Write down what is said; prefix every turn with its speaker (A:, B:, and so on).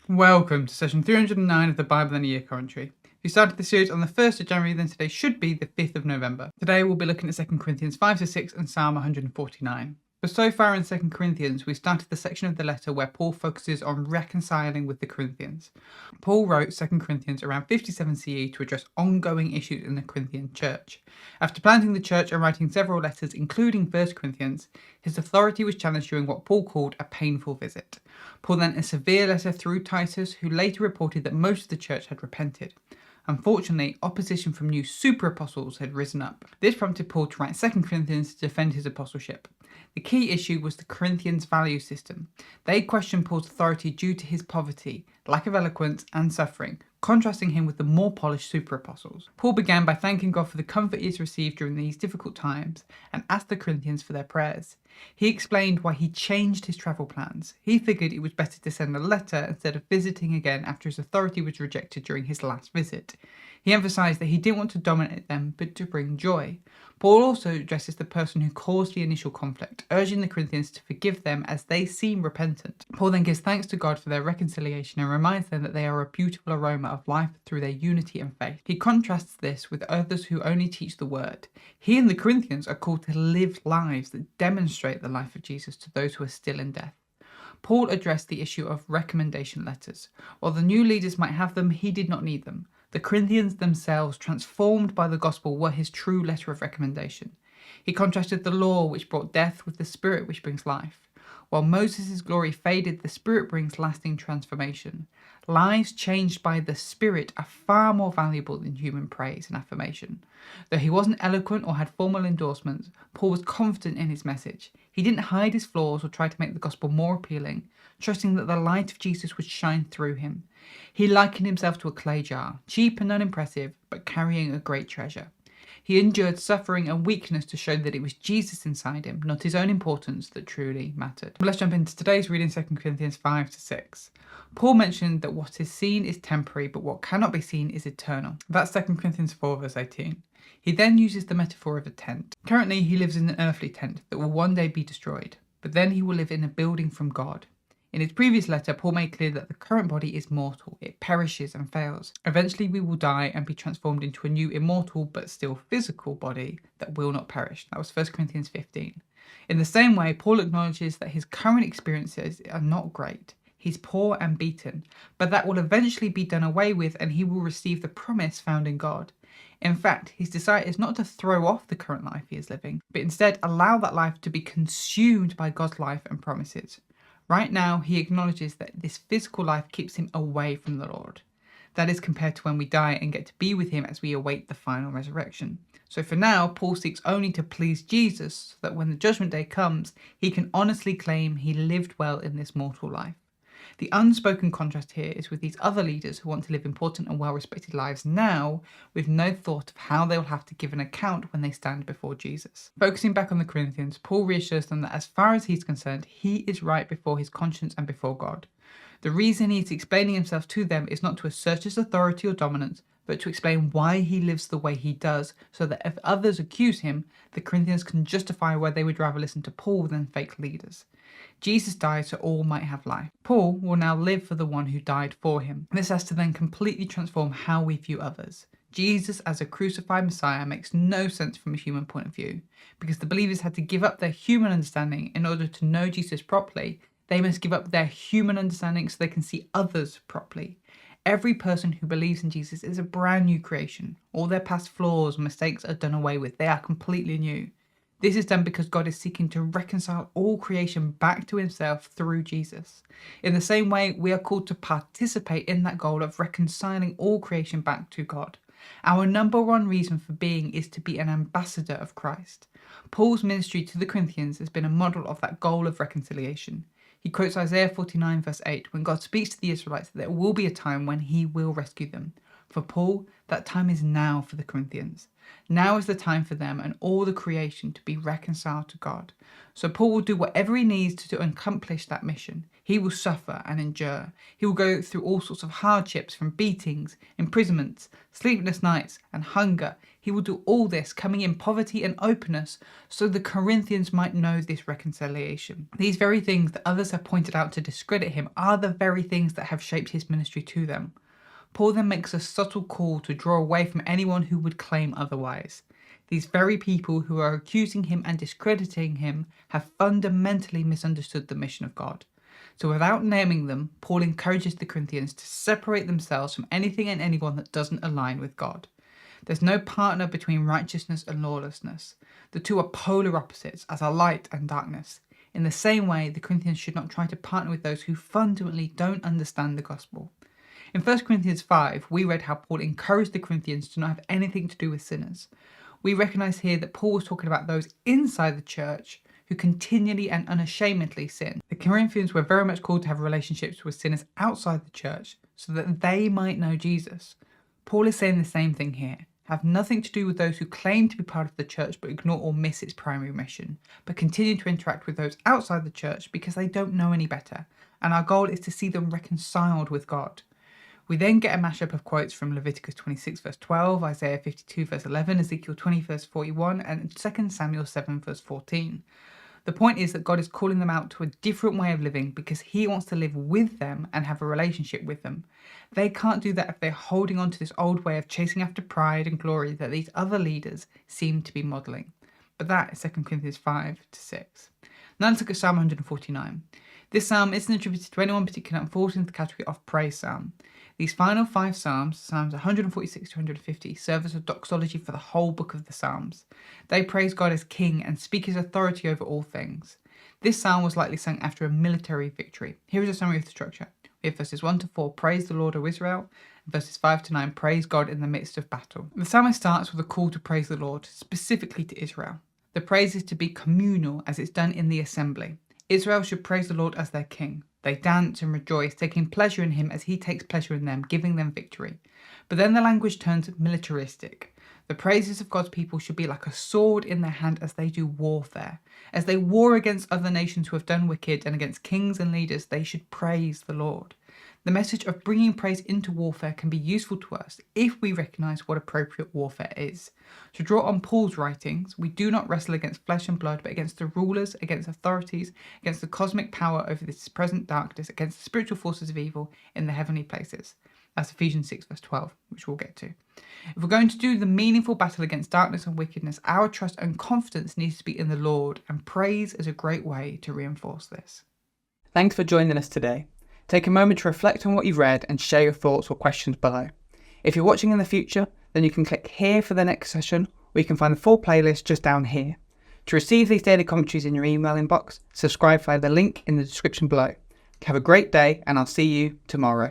A: Welcome to session 309 of the Bible in a Year commentary. We started the series on the 1st of January, then today should be the 5th of November. Today we'll be looking at 2 Corinthians 5-6 and Psalm 149. But so far in 2 Corinthians, we started the section of the letter where Paul focuses on reconciling with the Corinthians. Paul wrote 2 Corinthians around 57 CE to address ongoing issues in the Corinthian church. After planting the church and writing several letters, including 1 Corinthians, his authority was challenged during what Paul called a painful visit. Paul then a severe letter through Titus, who later reported that most of the church had repented. Unfortunately, opposition from new super apostles had risen up. This prompted Paul to write 2 Corinthians to defend his apostleship. The key issue was the Corinthians' value system. They questioned Paul's authority due to his poverty, lack of eloquence, and suffering, contrasting him with the more polished super apostles. Paul began by thanking God for the comfort he has received during these difficult times and asked the Corinthians for their prayers. He explained why he changed his travel plans. He figured it was better to send a letter instead of visiting again after his authority was rejected during his last visit. He emphasized that he didn't want to dominate them, but to bring joy. Paul also addresses the person who caused the initial conflict, urging the Corinthians to forgive them as they seem repentant. Paul then gives thanks to God for their reconciliation and reminds them that they are a beautiful aroma of life through their unity and faith. He contrasts this with others who only teach the word. He and the Corinthians are called to live lives that demonstrate the life of Jesus to those who are still in death. Paul addressed the issue of recommendation letters. While the new leaders might have them, he did not need them. The Corinthians themselves, transformed by the gospel, were his true letter of recommendation. He contrasted the law, which brought death, with the Spirit, which brings life. While Moses' glory faded, the Spirit brings lasting transformation. Lives changed by the Spirit are far more valuable than human praise and affirmation. Though he wasn't eloquent or had formal endorsements, Paul was confident in his message. He didn't hide his flaws or try to make the gospel more appealing, trusting that the light of Jesus would shine through him. He likened himself to a clay jar, cheap and unimpressive, but carrying a great treasure. He endured suffering and weakness to show that it was Jesus inside him, not his own importance, that truly mattered. Let's jump into today's reading, 2 Corinthians 5-6. Paul mentioned that what is seen is temporary, but what cannot be seen is eternal. That's 2 Corinthians 4 verse 18. He then uses the metaphor of a tent. Currently, he lives in an earthly tent that will one day be destroyed, but then he will live in a building from God. In his previous letter, Paul made clear that the current body is mortal, it perishes and fails. Eventually we will die and be transformed into a new immortal but still physical body that will not perish. That was 1 Corinthians 15. In the same way, Paul acknowledges that his current experiences are not great. He's poor and beaten, but that will eventually be done away with and he will receive the promise found in God. In fact, his desire is not to throw off the current life he is living, but instead allow that life to be consumed by God's life and promises. Right now, he acknowledges that this physical life keeps him away from the Lord. That is compared to when we die and get to be with him as we await the final resurrection. So for now, Paul seeks only to please Jesus so that when the judgment day comes, he can honestly claim he lived well in this mortal life. The unspoken contrast here is with these other leaders who want to live important and well-respected lives now, with no thought of how they will have to give an account when they stand before Jesus. Focusing back on the Corinthians, Paul reassures them that as far as he's concerned, he is right before his conscience and before God. The reason he is explaining himself to them is not to assert his authority or dominance, but to explain why he lives the way he does, so that if others accuse him, the Corinthians can justify why they would rather listen to Paul than fake leaders. Jesus died so all might have life. Paul will now live for the one who died for him. This has to then completely transform how we view others. Jesus as a crucified Messiah makes no sense from a human point of view, because the believers had to give up their human understanding in order to know Jesus properly. They must give up their human understanding so they can see others properly. Every person who believes in Jesus is a brand new creation. All their past flaws and mistakes are done away with. They are completely new. This is done because God is seeking to reconcile all creation back to himself through Jesus. In the same way, we are called to participate in that goal of reconciling all creation back to God. Our number one reason for being is to be an ambassador of Christ. Paul's ministry to the Corinthians has been a model of that goal of reconciliation. He quotes Isaiah 49 verse 8 when God speaks to the Israelites that there will be a time when he will rescue them. For Paul, that time is now for the Corinthians. Now is the time for them and all the creation to be reconciled to God. So Paul will do whatever he needs to accomplish that mission. He will suffer and endure. He will go through all sorts of hardships, from beatings, imprisonments, sleepless nights and hunger. He will do all this coming in poverty and openness so the Corinthians might know this reconciliation. These very things that others have pointed out to discredit him are the very things that have shaped his ministry to them. Paul then makes a subtle call to draw away from anyone who would claim otherwise. These very people who are accusing him and discrediting him have fundamentally misunderstood the mission of God. So without naming them, Paul encourages the Corinthians to separate themselves from anything and anyone that doesn't align with God. There's no partner between righteousness and lawlessness. The two are polar opposites, as are light and darkness. In the same way, the Corinthians should not try to partner with those who fundamentally don't understand the gospel. In 1 Corinthians 5, we read how Paul encouraged the Corinthians to not have anything to do with sinners. We recognise here that Paul was talking about those inside the church who continually and unashamedly sin. The Corinthians were very much called to have relationships with sinners outside the church so that they might know Jesus. Paul is saying the same thing here. Have nothing to do with those who claim to be part of the church but ignore or miss its primary mission, but continue to interact with those outside the church because they don't know any better, and our goal is to see them reconciled with God. We then get a mashup of quotes from Leviticus 26 verse 12, Isaiah 52 verse 11, Ezekiel 20 verse 41, and 2 Samuel 7 verse 14. The point is that God is calling them out to a different way of living because he wants to live with them and have a relationship with them. They can't do that if they're holding on to this old way of chasing after pride and glory that these other leaders seem to be modelling. But that is 2 Corinthians 5-6. Now let's look at Psalm 149. This psalm isn't attributed to anyone particular and falls into the category of praise psalm. These final 5 psalms, Psalms 146 to 150, serve as a doxology for the whole book of the Psalms. They praise God as king and speak his authority over all things. This psalm was likely sung after a military victory. Here is a summary of the structure. We have verses 1 to 4, praise the Lord, O Israel, and verses 5 to 9, praise God in the midst of battle. The psalmist starts with a call to praise the Lord, specifically to Israel. The praise is to be communal as it's done in the assembly. Israel should praise the Lord as their king. They dance and rejoice, taking pleasure in him as he takes pleasure in them, giving them victory. But then the language turns militaristic. The praises of God's people should be like a sword in their hand as they do warfare. As they war against other nations who have done wicked and against kings and leaders, they should praise the Lord. The message of bringing praise into warfare can be useful to us if we recognise what appropriate warfare is. To draw on Paul's writings, we do not wrestle against flesh and blood, but against the rulers, against authorities, against the cosmic power over this present darkness, against the spiritual forces of evil in the heavenly places. That's Ephesians 6 verse 12, which we'll get to. If we're going to do the meaningful battle against darkness and wickedness, our trust and confidence needs to be in the Lord, and praise is a great way to reinforce this.
B: Thanks for joining us today. Take a moment to reflect on what you've read and share your thoughts or questions below. If you're watching in the future, then you can click here for the next session, or you can find the full playlist just down here. To receive these daily commentaries in your email inbox, subscribe via the link in the description below. Have a great day, and I'll see you tomorrow.